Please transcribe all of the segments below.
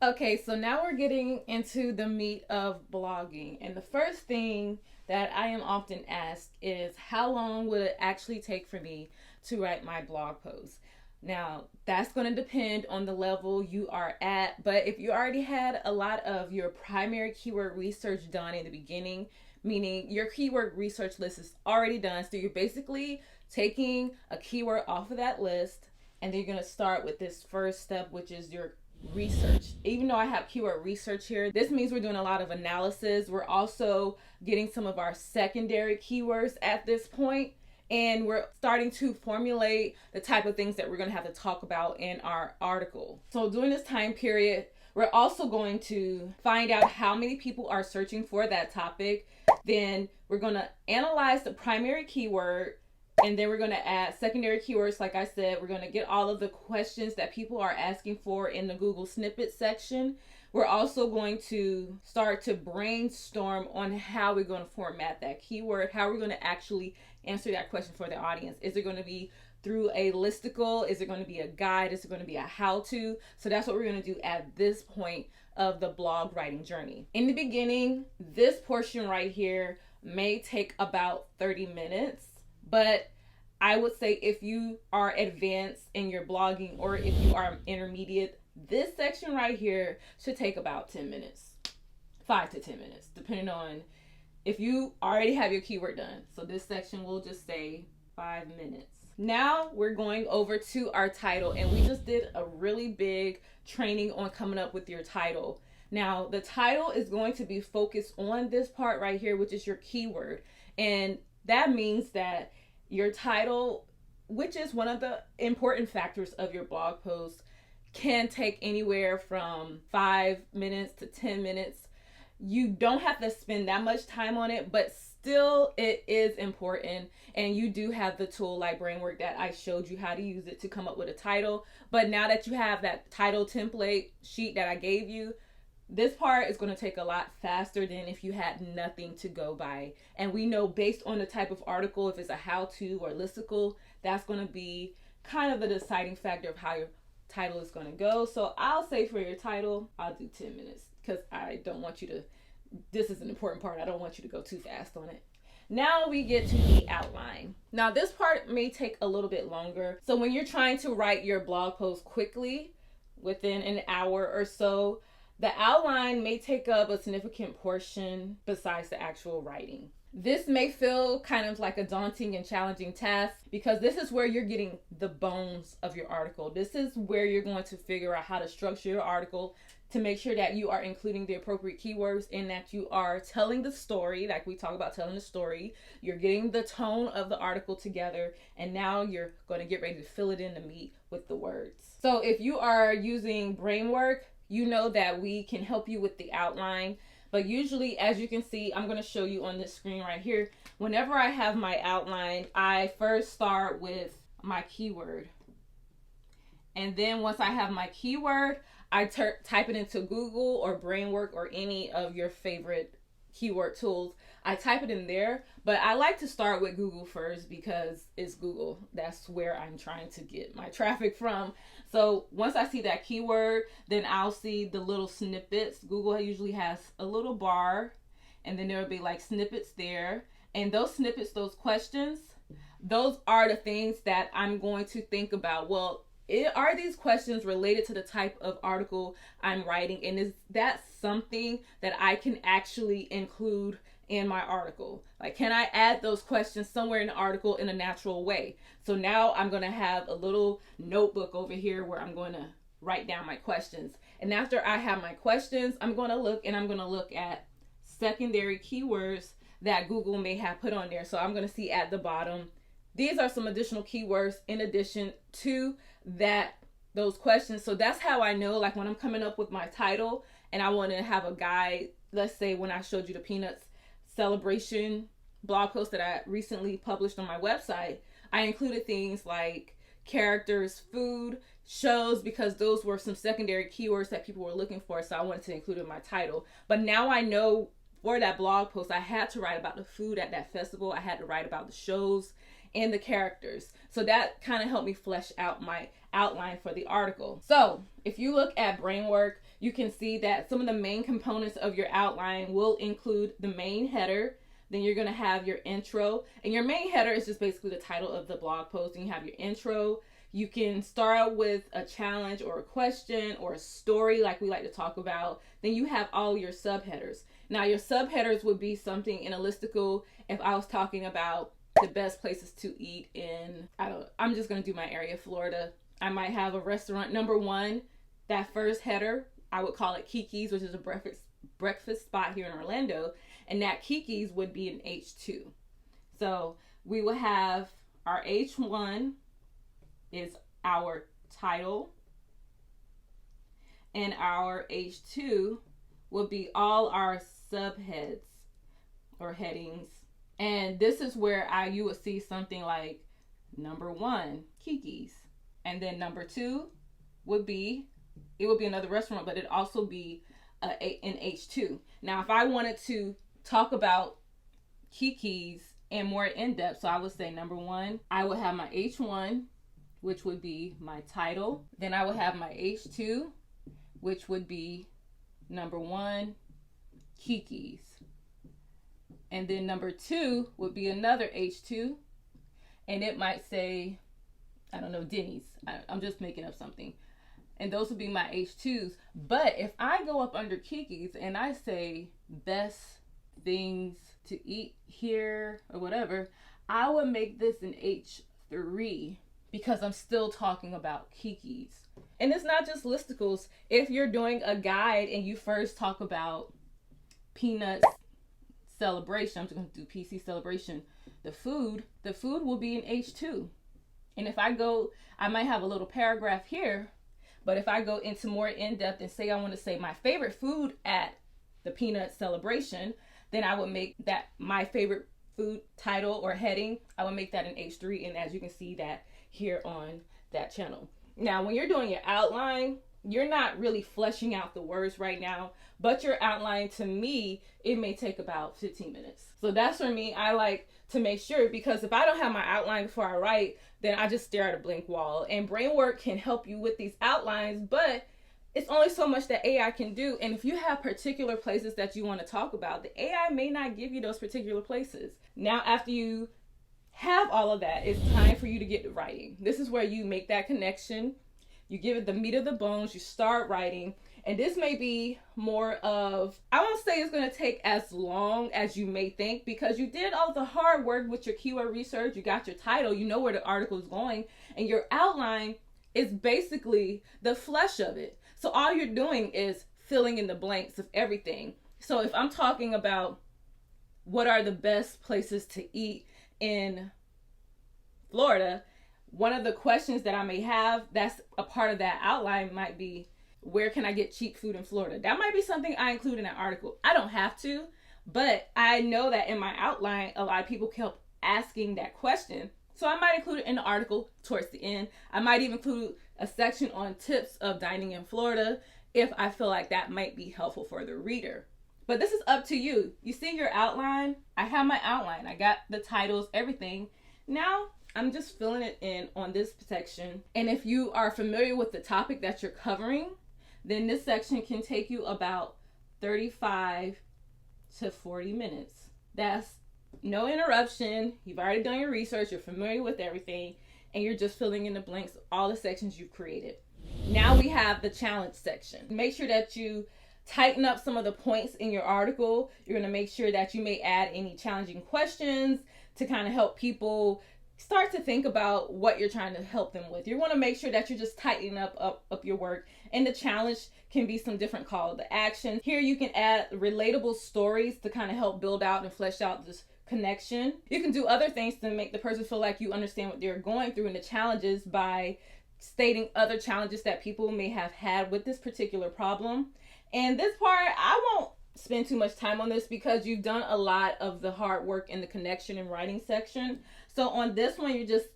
Okay, so now we're getting into the meat of blogging. And the first thing that I am often asked is how long would it actually take for me to write my blog post? Now, that's going to depend on the level you are at, but if you already had a lot of your primary keyword research done in the beginning, meaning your keyword research list is already done, so you're basically taking a keyword off of that list, and then you're going to start with this first step, which is your research. Even though I have keyword research here, this means we're doing a lot of analysis. We're also getting some of our secondary keywords at this point, and we're starting to formulate the type of things that we're going to have to talk about in our article. So during this time period, we're also going to find out how many people are searching for that topic. Then we're going to analyze the primary keyword, and then we're going to add secondary keywords. Like I said, we're going to get all of the questions that people are asking for in the Google snippet section. We're also going to start to brainstorm on how we're going to format that keyword, how we're going to actually answer that question for the audience. Is it going to be through a listicle? Is it going to be a guide? Is it going to be a how-to? So that's what we're going to do at this point of the blog writing journey. In the beginning, this portion right here may take about 30 minutes, but I would say if you are advanced in your blogging or if you are intermediate, this section right here should take about 10 minutes, 5 to 10 minutes, depending on if you already have your keyword done. So this section will just say 5 minutes. Now we're going over to our title, and we just did a really big training on coming up with your title. Now the title is going to be focused on this part right here, which is your keyword. And that means that your title, which is one of the important factors of your blog post, can take anywhere from 5 minutes to 10 minutes. You don't have to spend that much time on it, but still it is important. And you do have the tool like Bramework that I showed you how to use it to come up with a title. But now that you have that title template sheet that I gave you, this part is going to take a lot faster than if you had nothing to go by. And we know based on the type of article, if it's a how-to or listicle, that's going to be kind of the deciding factor of how your title is going to go. So I'll say for your title, I'll do 10 minutes because I don't want you to, this is an important part. I don't want you to go too fast on it. Now we get to the outline. Now this part may take a little bit longer. So when you're trying to write your blog post quickly, within an hour or so, the outline may take up a significant portion besides the actual writing. This may feel kind of like a daunting and challenging task because this is where you're getting the bones of your article. This is where you're going to figure out how to structure your article to make sure that you are including the appropriate keywords and that you are telling the story, like we talk about telling the story. You're getting the tone of the article together, and now you're going to get ready to fill it in the meat with the words. So if you are using Bramework, you know that we can help you with the outline. But usually, as you can see, I'm going to show you on this screen right here. Whenever I have my outline, I first start with my keyword. And then once I have my keyword, I type it into Google or Brainwork or any of your favorite keyword tools. I type it in there, but I like to start with Google first because it's Google. That's where I'm trying to get my traffic from. So once I see that keyword, then I'll see the little snippets. Google usually has a little bar, and then there'll be like snippets there. And those snippets, those questions, those are the things that I'm going to think about. Well, are these questions related to the type of article I'm writing? And is that something that I can actually include in my article? Like, can I add those questions somewhere in the article in a natural way? So now I'm going to have a little notebook over here where I'm going to write down my questions. And after I have my questions, I'm going to look at secondary keywords that Google may have put on there. So I'm going to see at the bottom, these are some additional keywords in addition to those questions. So that's how I know, like when I'm coming up with my title and I want to have a guide, let's say when I showed you the Peanuts celebration blog post that I recently published on my website, I included things like characters, food, shows, because those were some secondary keywords that people were looking for. So I wanted to include in my title. But now I know for that blog post, I had to write about the food at that festival. I had to write about the shows and the characters. So that kind of helped me flesh out my outline for the article. So if you look at Brainwork, you can see that some of the main components of your outline will include the main header. Then you're going to have your intro, and your main header is just basically the title of the blog post. And you have your intro. You can start out with a challenge or a question or a story like we like to talk about. Then you have all your subheaders. Now your subheaders would be something in a listicle. If I was talking about the best places to eat in, I'm just going to do my area, Florida. I might have a restaurant number 1. That first header, I would call it Kiki's, which is a breakfast spot here in Orlando. And that Kiki's would be an H2. So we will have our H1 is our title, and our H2 will be all our subheads or headings. And this is where you will see something like number 1, Kiki's, and then number 2 would be, it would be another restaurant, but it'd also be an H2. Now, if I wanted to talk about Kiki's and more in depth, so I would say number 1, I would have my H1, which would be my title. Then I would have my H2, which would be number 1, Kiki's. And then number 2 would be another H2, and it might say, I don't know, Denny's. I'm just making up something. And those would be my H2s. But if I go up under Kiki's and I say best things to eat here or whatever, I would make this an H3 because I'm still talking about Kiki's. And it's not just listicles. If you're doing a guide and you first talk about Peanuts Celebration, I'm just going to do PC Celebration, the food will be an H2. And if I go, I might have a little paragraph here, but if I go into more in-depth and say I want to say my favorite food at the Peanut Celebration, then I would make that my favorite food title or heading, I would make that an H3. And as you can see that here on that channel. Now, when you're doing your outline, you're not really fleshing out the words right now, but your outline, to me, it may take about 15 minutes. So that's for me. I like to make sure, because if I don't have my outline before I write, then I just stare at a blank wall. And Bramework can help you with these outlines, but it's only so much that AI can do. And if you have particular places that you want to talk about, the AI may not give you those particular places. Now, after you have all of that, it's time for you to get to writing. This is where you make that connection. You give it the meat of the bones. You start writing. And this may be more of, I won't say it's going to take as long as you may think, because you did all the hard work with your keyword research. You got your title. You know where the article is going. And your outline is basically the flesh of it. So all you're doing is filling in the blanks of everything. So if I'm talking about what are the best places to eat in Florida, one of the questions that I may have that's a part of that outline might be, where can I get cheap food in Florida? That might be something I include in an article. I don't have to, but I know that in my outline, a lot of people kept asking that question. So I might include it in the article towards the end. I might even include a section on tips of dining in Florida if I feel like that might be helpful for the reader. But this is up to you. You see your outline? I have my outline. I got the titles, everything. Now I'm just filling it in on this section. And if you are familiar with the topic that you're covering, then this section can take you about 35 to 40 minutes. That's no interruption. You've already done your research. You're familiar with everything. And you're just filling in the blanks, all the sections you've created. Now we have the challenge section. Make sure that you tighten up some of the points in your article. You're going to make sure that you may add any challenging questions to kind of help people start to think about what you're trying to help them with. You want to make sure that you're just tightening up your work. And the challenge can be some different call to action. Here you can add relatable stories to kind of help build out and flesh out this connection. You can do other things to make the person feel like you understand what they're going through in the challenges by stating other challenges that people may have had with this particular problem. And this part, I won't spend too much time on this because you've done a lot of the hard work in the connection and writing section. So on this one, you're just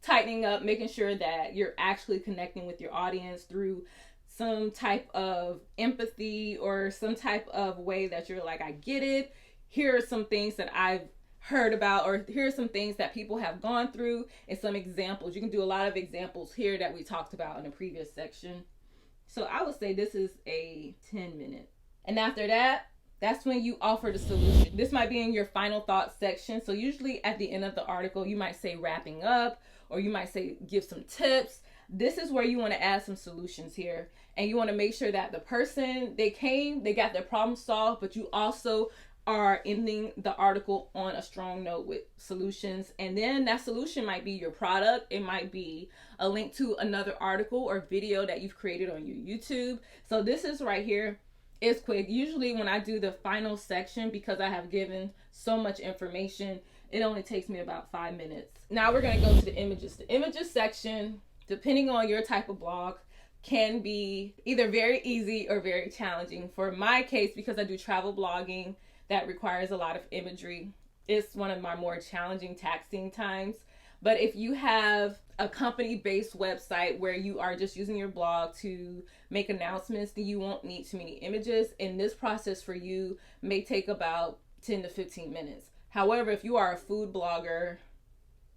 tightening up, making sure that you're actually connecting with your audience through some type of empathy or some type of way that you're like, I get it. Here are some things that I've heard about, or here are some things that people have gone through and some examples. You can do a lot of examples here that we talked about in the previous section. So I would say this is a 10-minute. And after that, that's when you offer the solution. This might be in your final thoughts section. So usually at the end of the article, you might say wrapping up, or you might say give some tips. This is where you want to add some solutions here. And you want to make sure that the person, they got their problem solved, but you also are ending the article on a strong note with solutions. And then that solution might be your product. It might be a link to another article or video that you've created on your YouTube. So this is right here. It's quick. Usually when I do the final section, because I have given so much information, it only takes me about 5 minutes. Now we're going to go to the images. The images section, depending on your type of blog, can be either very easy or very challenging. For my case, because I do travel blogging that requires a lot of imagery, it's one of my more challenging, taxing times. But if you have a company-based website where you are just using your blog to make announcements, then you won't need too many images. And this process for you may take about 10 to 15 minutes. However, if you are a food blogger,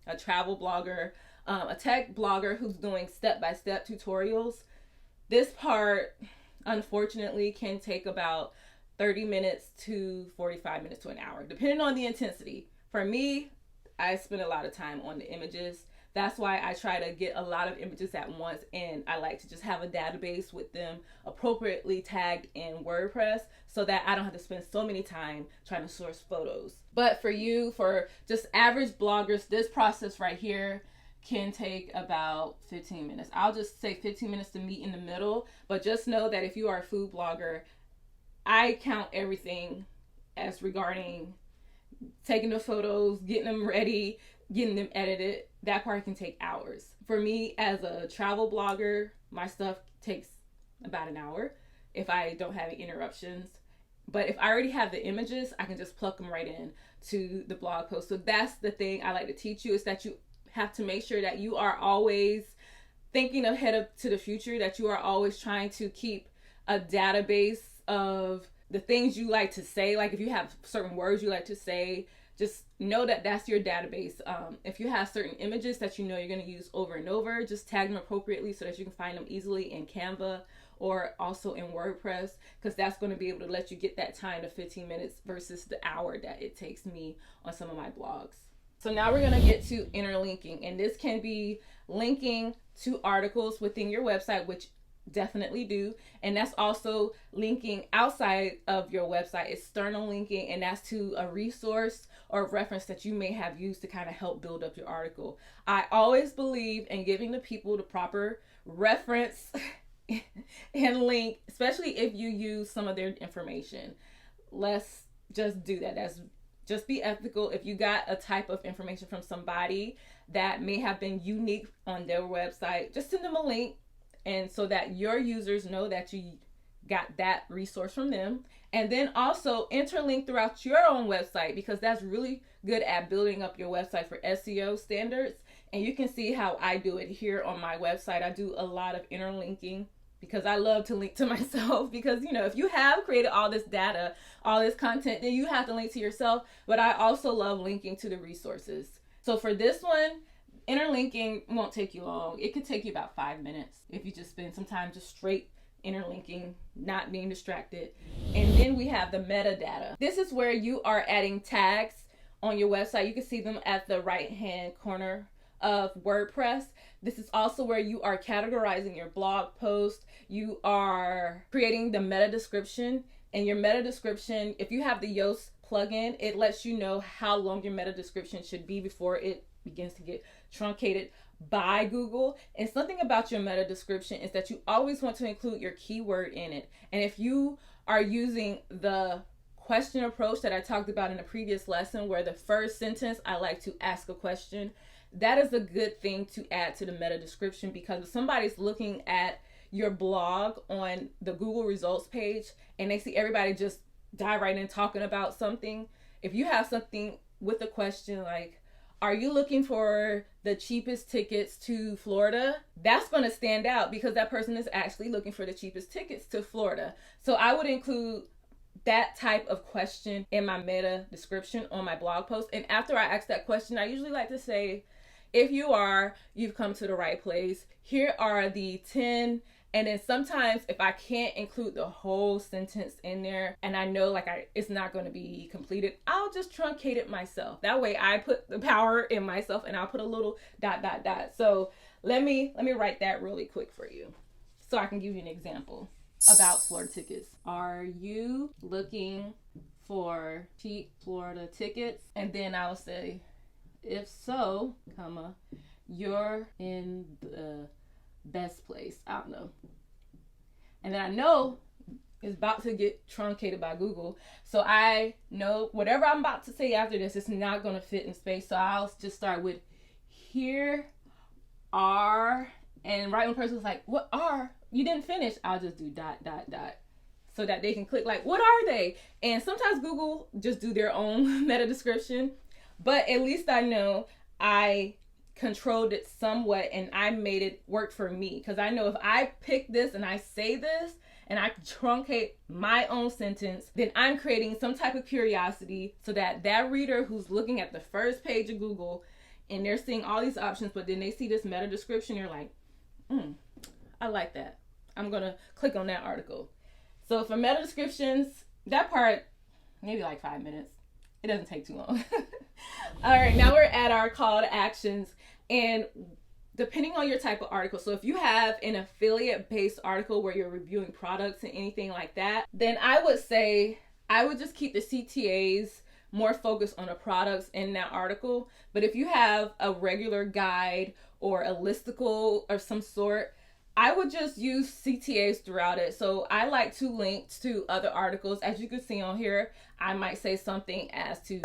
a travel blogger, a tech blogger who's doing step-by-step tutorials, this part, unfortunately, can take about 30 minutes to 45 minutes to an hour, depending on the intensity. For me, I spend a lot of time on the images. That's why I try to get a lot of images at once, and I like to just have a database with them appropriately tagged in WordPress so that I don't have to spend so many time trying to source photos. But for you, for just average bloggers, this process right here can take about 15 minutes. I'll just say 15 minutes to meet in the middle, but just know that if you are a food blogger, I count everything as regarding taking the photos, getting them ready, getting them edited. That part can take hours. For me, as a travel blogger, my stuff takes about an hour if I don't have any interruptions. But if I already have the images, I can just plug them right in to the blog post. So that's the thing I like to teach you, is that you have to make sure that you are always thinking ahead to the future, that you are always trying to keep a database of the things you like to say. Like if you have certain words you like to say, just know that that's your database. If you have certain images that you know you're going to use over and over, just tag them appropriately so that you can find them easily in Canva or also in WordPress, because that's going to be able to let you get that time to 15 minutes versus the hour that it takes me on some of my blogs. So now we're going to get to interlinking, and this can be linking to articles within your website, which definitely do, and that's also linking outside of your website, external linking, and that's to a resource or a reference that you may have used to kind of help build up your article. I always believe in giving the people the proper reference and link, especially if you use some of their information. Let's just do that. Just be ethical. If you got a type of information from somebody that may have been unique on their website, just send them a link, and so that your users know that you got that resource from them. And then also interlink throughout your own website, because that's really good at building up your website for SEO standards. And you can see how I do it here on my website. I do a lot of interlinking because I love to link to myself, because, you know, if you have created all this data, all this content, then you have to link to yourself. But I also love linking to the resources. So for this one, interlinking won't take you long. It could take you about 5 minutes if you just spend some time just straight interlinking, not being distracted. And then we have the metadata. This is where you are adding tags on your website. You can see them at the right hand corner of WordPress. This is also where you are categorizing your blog post. You are creating the meta description, and your meta description, if you have the Yoast plugin, it lets you know how long your meta description should be before it begins to get truncated by Google. And something about your meta description is that you always want to include your keyword in it. And if you are using the question approach that I talked about in a previous lesson, where the first sentence I like to ask a question, that is a good thing to add to the meta description, because if somebody's looking at your blog on the Google results page and they see everybody just dive right in talking about something, if you have something with a question like, are you looking for the cheapest tickets to Florida? That's going to stand out, because that person is actually looking for the cheapest tickets to Florida. So I would include that type of question in my meta description on my blog post. And after I ask that question, I usually like to say, if you've come to the right place. Here are the 10 And then sometimes if I can't include the whole sentence in there and I know like it's not going to be completed, I'll just truncate it myself. That way I put the power in myself and I'll put a little ... So let me write that really quick for you so I can give you an example about Florida tickets. Are you looking for cheap Florida tickets? And then I'll say, if so, comma, you're in the best place. I don't know. And then I know it's about to get truncated by Google. So I know whatever I'm about to say after this, it's not going to fit in space. So I'll just start with here are, and right when the person's like, what are? You didn't finish. I'll just do ... so that they can click like, what are they? And sometimes Google just do their own meta description, but at least I know I controlled it somewhat and I made it work for me. Because I know if I pick this and I say this and I truncate my own sentence, then I'm creating some type of curiosity so that that reader who's looking at the first page of Google and they're seeing all these options, but then they see this meta description, you're like, I like that. I'm gonna click on that article. So for meta descriptions, that part, maybe like 5 minutes. It doesn't take too long. All right, now we're at our call to actions. And depending on your type of article, so if you have an affiliate-based article where you're reviewing products and anything like that, then I would say I would just keep the CTAs more focused on the products in that article. But if you have a regular guide or a listicle of some sort, I would just use CTAs throughout it. So I like to link to other articles. As you can see on here, I might say something as to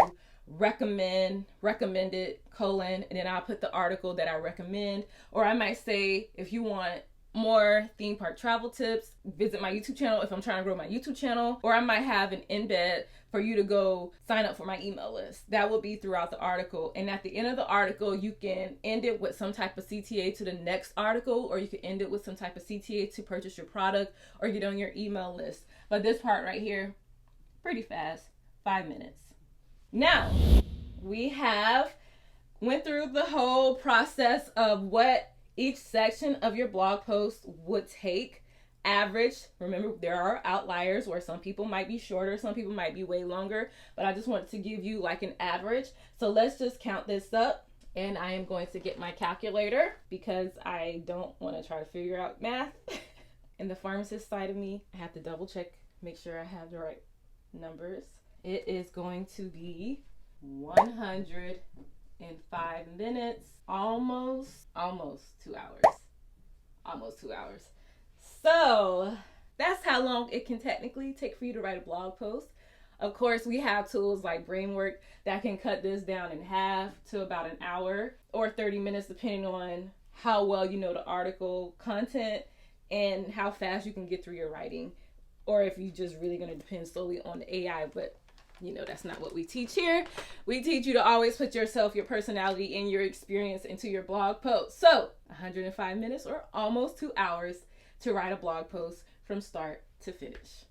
recommended, and then I'll put the article that I recommend. Or I might say, if you want more theme park travel tips, visit my YouTube channel if I'm trying to grow my YouTube channel. Or I might have an embed for you to go sign up for my email list. That will be throughout the article. And at the end of the article, you can end it with some type of CTA to the next article, or you can end it with some type of CTA to purchase your product or get on your email list. But this part right here, pretty fast, 5 minutes. Now, we went through the whole process of what each section of your blog post would take. Average, remember there are outliers where some people might be shorter, some people might be way longer, but I just wanted to give you like an average. So let's just count this up, and I am going to get my calculator because I don't want to try to figure out math. And the pharmacist side of me, I have to double check, make sure I have the right numbers. It is going to be 105 minutes, almost 2 hours. Almost 2 hours. So that's how long it can technically take for you to write a blog post. Of course, we have tools like Bramework that can cut this down in half to about an hour or 30 minutes, depending on how well you know the article content and how fast you can get through your writing, or if you're just really going to depend solely on the AI. But you know, that's not what we teach here. We teach you to always put yourself, your personality, and your experience into your blog post. So 105 minutes or almost 2 hours to write a blog post from start to finish.